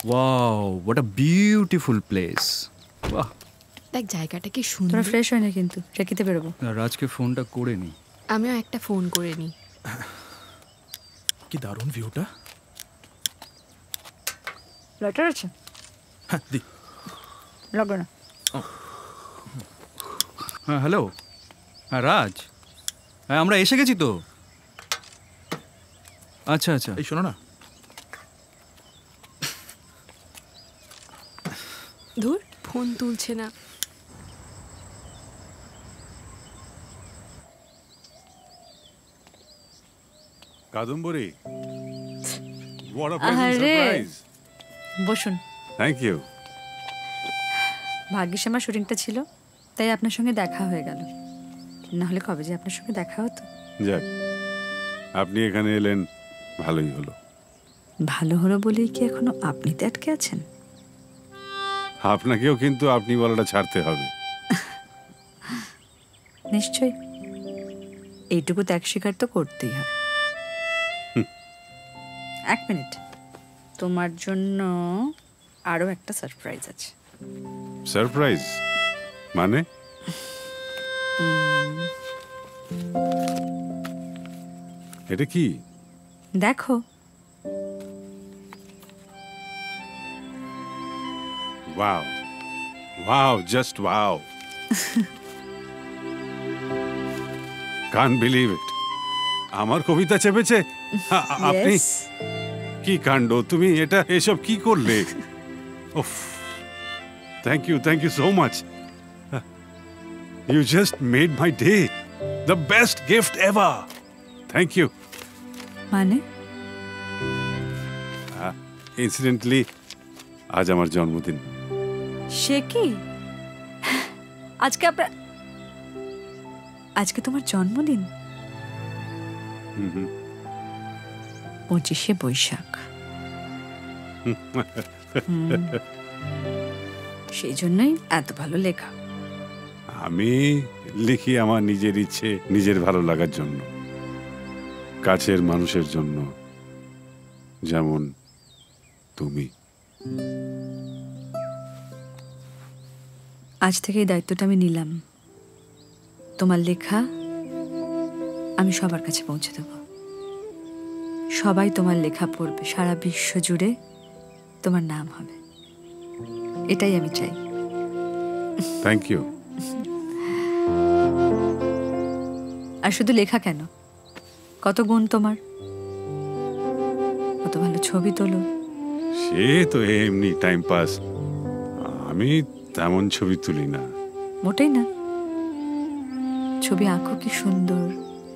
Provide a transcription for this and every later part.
Wow what a beautiful place. বাহ, দেখ জায়গাটা কি সুন্দর। তোরা ফ্রেশ হয় না কিন্তু রেখেতে বেরোবো। রাজকে ফোনটা করে নি। আমিও একটা ফোন করে নি। কি দারুণ ভিউটা। লাইটার আছে? হ্যাঁ দি। লাগবে না। হ্যাঁ হ্যালো, হ্যাঁ রাজ, হ্যাঁ আমরা এসে গেছি তো। আচ্ছা আচ্ছা, এই শোনো না, ধুর ফোন তুলছে না। কাদম্বরী, what a pleasant আরে surprise. বসুন। Thank you. ভাগ্যিস আমার শুটিংটা ছিল, তাই আপনার সঙ্গে দেখা হয়ে গেল। না হলে কবে যে আপনার সঙ্গে দেখা হতো। যাক, আপনি এখানে এলেন, ভালোই হলো। ভালো হলো বলেই কি এখনো আপনিতে আটকে আছেন? আপনাকেও কিন্তু আপনি বলাটা ছাড়তে হবে। নিশ্চয়ই, এইটুকু ত্যাগ স্বীকার তো করতেই হয়। এক মিনিট, তোমার জন্য আরো একটা সারপ্রাইজ আছে। সারপ্রাইজ মানে? এটা কি? দেখো। Wow. Wow, just wow. Can't believe it. আমার কবিতা চেপেছে? আপনি Yes. কি কাণ্ড, তুমি এটা এসব কি করলে? উফ, thank you so much. You just made my day. The best gift ever. Thank you. মানে? Incidentally, আজ আমার জন্মদিন। সে কি? আজকে তোমার জন্মদিন? 25শে বৈশাখ। সেই জন্যই এত ভালো লেখা। আমি লিখি আমার নিজের ইচ্ছে, নিজের ভালো লাগার জন্য, কাছের মানুষের জন্য, যেমন তুমি। আজ থেকে এই দায়িত্বটা আমি নিলাম। তোমার লেখা আমি সবার কাছে পৌঁছে দেব। সবাই তোমার লেখা পড়বে, সারা বিশ্ব জুড়ে তোমার নাম হবে। এটাই আমি চাই। Thank you. আর শুধু লেখা কেন, কত গুণ তোমার, কত ভালো ছবি তোলো। সে তো এমনি টাইম পাস, আমি তেমন ছবি তুলি না। মোটেই না। ছবি আঁকো কি সুন্দর,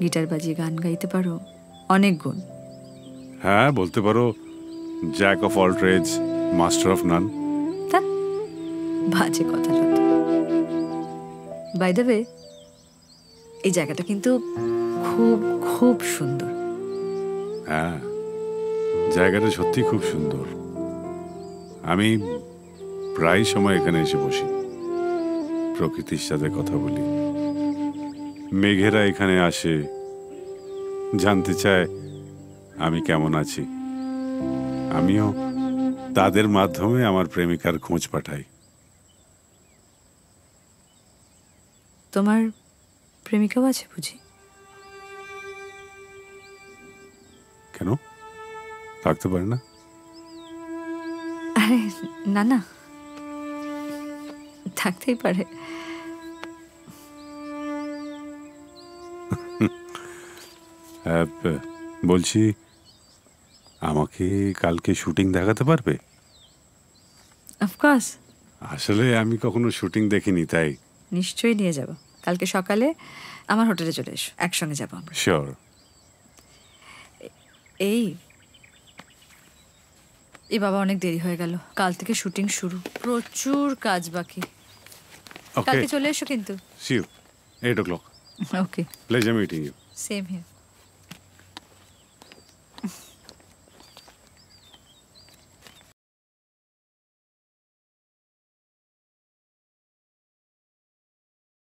গিটার বাজিয়ে গান গাইতে পারো, অনেক গুণ। হ্যাঁ, বলতে পারো jack of all trades, master of none. তা বাজে কথা যত। বাই দ্য ওয়ে, এই জায়গাটা কিন্তু খুব খুব সুন্দর। হ্যাঁ, জায়গাটা সত্যি খুব সুন্দর। আমি প্রায় সময় এখানে এসে বসি, প্রকৃতির সাথে কথা বলি। মেঘেরা এখানে আসে, জানতে চায় আমি কেমন আছি। আমিও তাদের মাধ্যমে আমার প্রেমিকার খোঁজ পাঠাই। তোমার প্রেমিকাও আছে বুঝি? কেন, থাকতে পারে না? আরে না না, থাকতেই পারে। বলছি, আমাকে কালকে শুটিং দেখাতে পারবে? অফকোর্স। আসলে আমি কখনো শুটিং দেখিনি, তাই। নিশ্চয়ই নিয়ে যাব। কালকে সকালে আমার হোটেলে চলে এসো, একসঙ্গে যাবো আমরা। শিওর। এই বাবা, অনেক দেরি হয়ে গেল। কাল থেকে শুটিং শুরু, প্রচুর কাজ বাকি। কালকে চলে এসো কিন্তু। See you 8 o'clock. Okay, Pleasure meeting you. Same here.